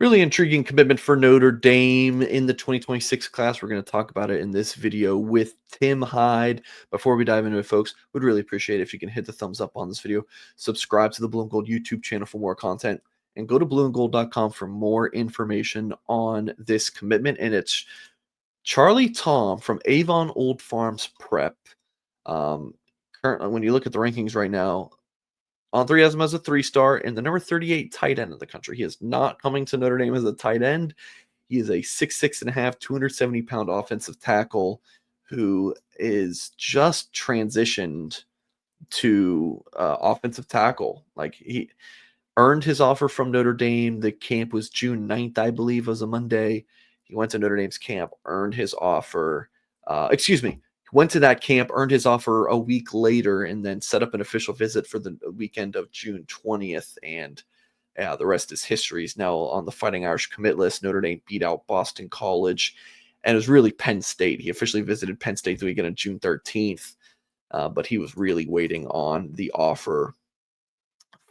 Really intriguing commitment for Notre Dame in the 2026 class. We're going to talk about it in this video with Tim Hyde. Before we dive into it, folks, would really appreciate it if you can hit the thumbs up on this video, subscribe to the Blue and Gold YouTube channel for more content, and go to blueandgold.com for more information on this commitment. And it's Charlie Thom from Avon Old Farms Prep. Currently, when you look at the rankings right now, On3 has him as a 3-star and the number 38 tight end in the country. He is not coming to Notre Dame as a tight end. He is a 6'6 and a half, 270-pound offensive tackle who is just transitioned to offensive tackle. Like, he earned his offer from Notre Dame. The camp was June 9th, I believe, was a Monday. He went to Notre Dame's camp, earned his offer. Went to that camp, earned his offer a week later, and then set up an official visit for the weekend of June 20th. And the rest is history. He's now on the Fighting Irish commit list. Notre Dame beat out Boston College, and it was really Penn State. He officially visited Penn State the weekend of June 13th, but he was really waiting on the offer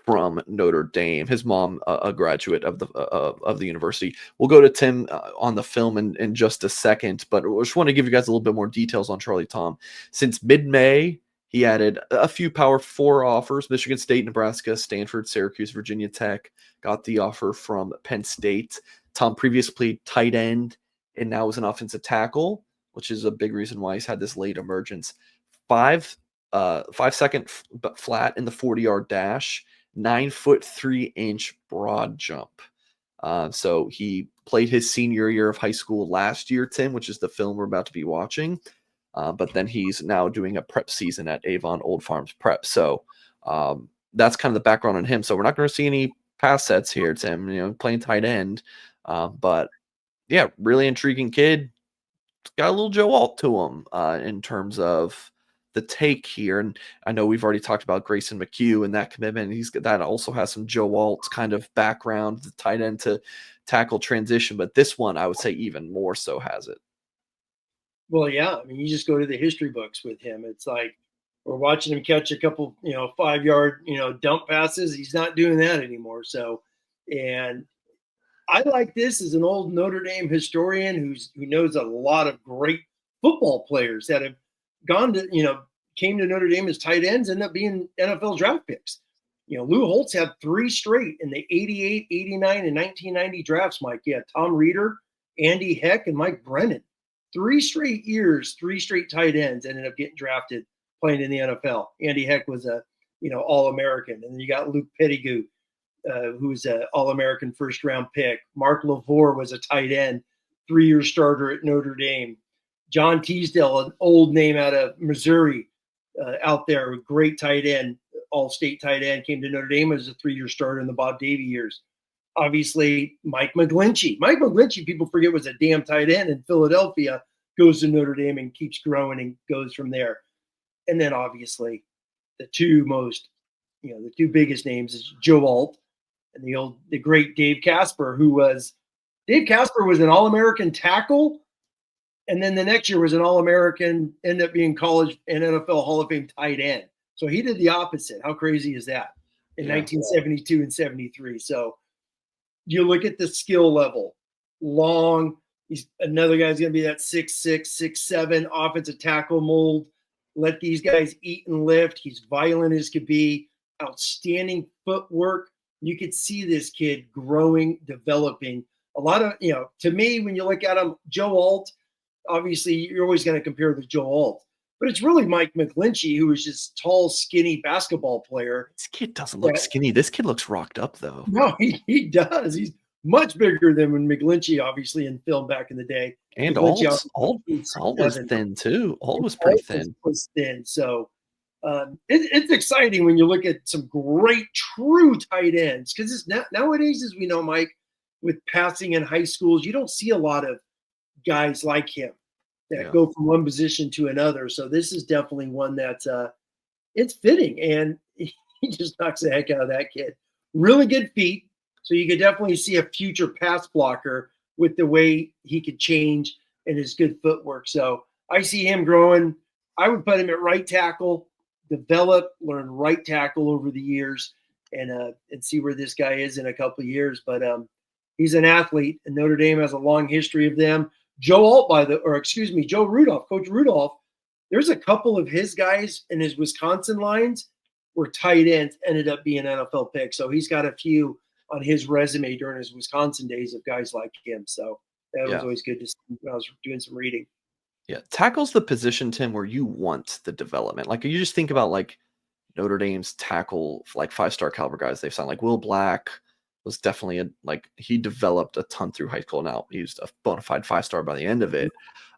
from Notre Dame. His mom, a graduate of the university. We'll go to Tim on the film in just a second, but I just want to give you guys a little bit more details on Charlie Thom. Since mid-May, he added a few Power 4 offers: Michigan State, Nebraska, Stanford, Syracuse, Virginia Tech. Got the offer from Penn State. Thom previously played tight end and now is an offensive tackle, which is a big reason why he's had this late emergence. 5-second flat in the 40-yard dash. 9'3" broad jump. So he played his senior year of high school last year, Tim, which is the film we're about to be watching. But then he's now doing a prep season at Avon Old Farms Prep. So that's kind of the background on him. So we're not going to see any pass sets here, Tim, playing tight end. But yeah, really intriguing kid. Got a little Joe Alt to him in terms of the take here. And I know we've already talked about Grayson McHugh and that commitment. That also has some Joe Alt kind of background, the tight end to tackle transition, but this one I would say even more so has it. Well, yeah, I mean, you just go to the history books with him. It's like we're watching him catch a couple, 5-yard, dump passes. He's not doing that anymore. So, and I like this as an old Notre Dame historian who knows a lot of great football players that have gone to, came to Notre Dame as tight ends, end up being NFL draft picks. Lou Holtz had 3 straight in the 88, 89, and 1990 drafts, Mike. Yeah, Tom Reeder, Andy Heck, and Mike Brennan. 3 straight years, 3 straight tight ends ended up getting drafted playing in the NFL. Andy Heck was a, All-American. And then you got Luke Pettigrew, who's an All-American first-round pick. Mark LaVore was a tight end, 3-year starter at Notre Dame. John Teasdale, an old name out of Missouri, out there, a great tight end, all-state tight end, came to Notre Dame as a 3-year starter in the Bob Davie years. Obviously, Mike McGlinchey. Mike McGlinchey, people forget, was a damn tight end in Philadelphia, goes to Notre Dame and keeps growing and goes from there. And then obviously the two biggest names is Joe Alt and the great Dave Casper, Dave Casper was an All-American tackle. And then the next year was an All-American, ended up being college and NFL Hall of Fame tight end. So he did the opposite. How crazy is that? In 1972 and 73. So you look at the skill level. Long. He's another guy's going to be that 6'6", 6'7" offensive tackle mold. Let these guys eat and lift. He's violent as could be. Outstanding footwork. You could see this kid growing, developing. A lot of, to me, when you look at him, Joe Alt, obviously, you're always going to compare with Joe Alt. But it's really Mike McGlinchey, who is just tall, skinny basketball player. This kid doesn't look skinny. This kid looks rocked up, though. No, he does. He's much bigger than when McGlinchey, obviously, in film back in the day. And Alt was thin, too. Alt was pretty thin. Was thin. So it's exciting when you look at some great, true tight ends. Because nowadays, as we know, Mike, with passing in high schools, you don't see a lot of guys like him that go from one position to another. So this is definitely one that's it's fitting, and he just knocks the heck out of that kid. Really good feet, so you could definitely see a future pass blocker with the way he could change and his good footwork. So I see him growing. I would put him at right tackle, develop, learn right tackle over the years, and see where this guy is in a couple of years. But He's an athlete, and Notre Dame has a long history of them. Joe Rudolph, Coach Rudolph. There's a couple of his guys in his Wisconsin lines were tight ends, ended up being NFL picks. So he's got a few on his resume during his Wisconsin days of guys like him. So that was always good to see when I was doing some reading. Yeah, tackle's the position, Tim, where you want the development. Like you just think about like Notre Dame's tackle, like 5-star caliber guys they've signed. Like Will Black was definitely he developed a ton through high school. Now he was a bona fide 5-star by the end of it.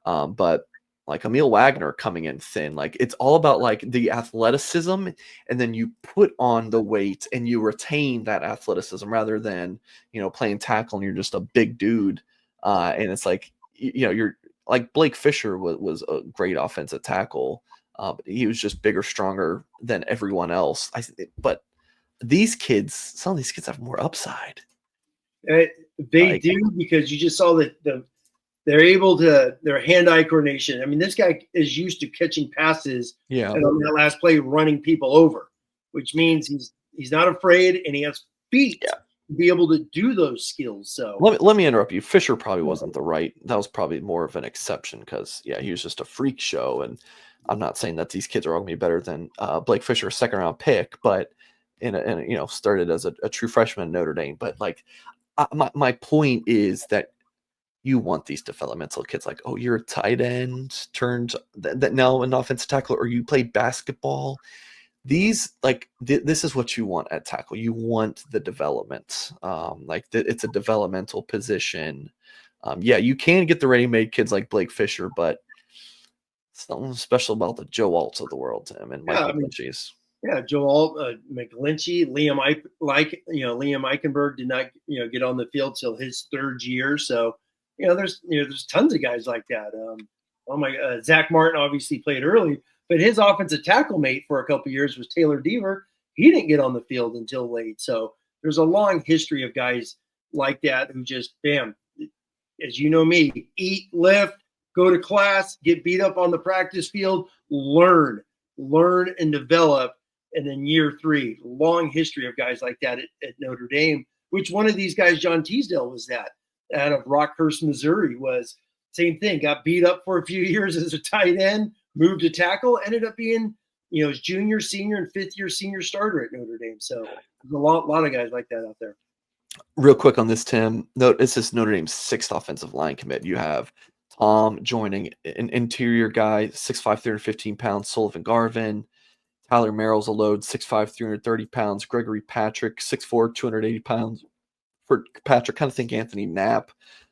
But like Emil Wagner coming in thin, like it's all about like the athleticism, and then you put on the weight and you retain that athleticism rather than playing tackle and you're just a big dude. And it's like you're like Blake Fisher was a great offensive tackle, but he was just bigger, stronger than everyone else. But some of these kids have more upside. They do, because you just saw that they're able to, their hand-eye coordination. I mean, this guy is used to catching passes, and on that last play, running people over, which means he's not afraid, and he has feet to be able to do those skills. So let me interrupt you. Fisher probably wasn't that was probably more of an exception, because he was just a freak show, and I'm not saying that these kids are all gonna be better than Blake Fisher, a 2nd-round pick, but started as a true freshman in Notre Dame. But like my point is that you want these developmental kids, like, oh, you're a tight end turned that now an offensive tackle, or you play basketball. These this is what you want at tackle. You want the development. It's a developmental position. You can get the ready-made kids like Blake Fisher, but something special about the Joe Alts of the world, Tim, and Michael Lynch's. Yeah, Joe Alt, McGlinchey, Liam Eichenberg did not get on the field till his 3rd year. So there's tons of guys like that. Zach Martin obviously played early, but his offensive tackle mate for a couple of years was Taylor Deaver. He didn't get on the field until late. So there's a long history of guys like that who just, bam, as you know me, eat, lift, go to class, get beat up on the practice field, learn and develop. And then year 3, long history of guys like that at Notre Dame, which one of these guys, John Teasdale, was that out of Rockhurst, Missouri, was same thing, got beat up for a few years as a tight end, moved to tackle, ended up being, his junior, senior, and 5th-year senior starter at Notre Dame. So there's a lot of guys like that out there. Real quick on this, Tim, this is Notre Dame's 6th offensive line commit. You have Thom joining, an interior guy, 6'5", 315 pounds, Sullivan Garvin. Tyler Merrill's a load, 6'5", 330 pounds. Gregory Patrick, 6'4", 280 pounds. For Patrick, kind of think Anthony Knapp.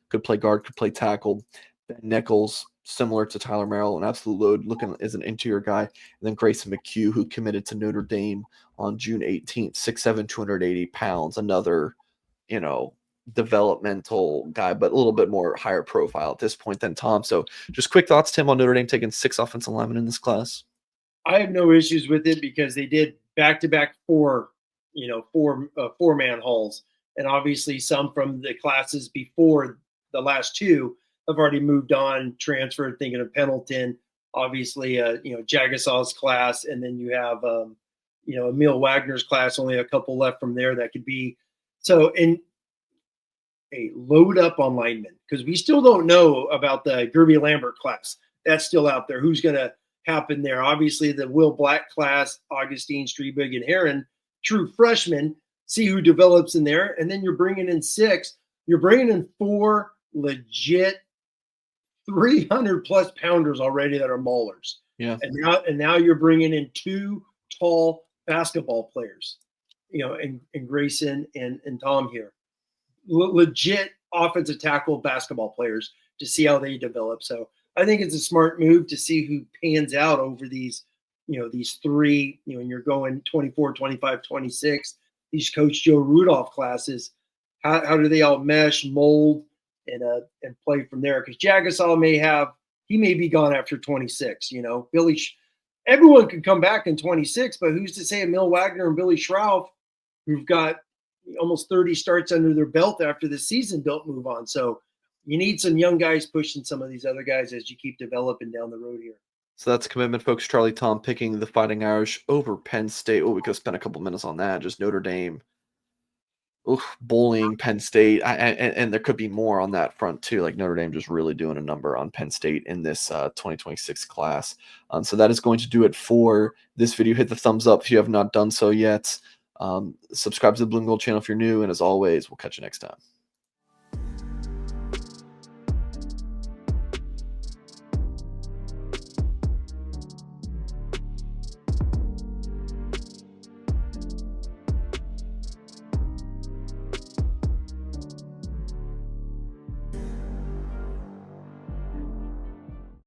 Could play guard, could play tackle. Ben Nichols, similar to Tyler Merrill, an absolute load, looking as an interior guy. And then Grayson McHugh, who committed to Notre Dame on June 18th, 6'7", 280 pounds. Another, developmental guy, but a little bit more higher profile at this point than Thom. So just quick thoughts, Tim, on Notre Dame taking 6 offensive linemen in this class. I have no issues with it, because they did back-to-back 4-man hauls. And obviously some from the classes before the last 2 have already moved on, transferred, thinking of Pendleton, obviously, Jagasaw's class. And then you have, Emil Wagner's class, only a couple left from there that could be. So, and load up on linemen, because we still don't know about the Gerby Lambert class. That's still out there. Who's going to happen there? Obviously, the Will Black class, Augustine, Strebig, and Heron, true freshmen. See who develops in there, and then you're bringing in 6. You're bringing in 4 legit 300-plus pounders already that are maulers. Yeah, and now you're bringing in 2 tall basketball players, and Grayson and Thom here, legit offensive tackle basketball players, to see how they develop. So I think it's a smart move to see who pans out over these, these 3, and you're going 24, 25, 26, these Coach Joe Rudolph classes. How do they all mesh, mold, and play from there? Because Jagasaw may be gone after 26. Everyone could come back in 26, but who's to say Emil Wagner and Billy Schrauf, who've got almost 30 starts under their belt after the season, don't move on. So you need some young guys pushing some of these other guys as you keep developing down the road here. So that's commitment, folks. Charlie Thom picking the Fighting Irish over Penn State. Oh, we could spend a couple minutes on that. Just Notre Dame bullying Penn State, and there could be more on that front too. Like Notre Dame just really doing a number on Penn State in this 2026 class. So that is going to do it for this video. Hit the thumbs up if you have not done so yet. Subscribe to the Blue and Gold channel if you're new, and as always, we'll catch you next time.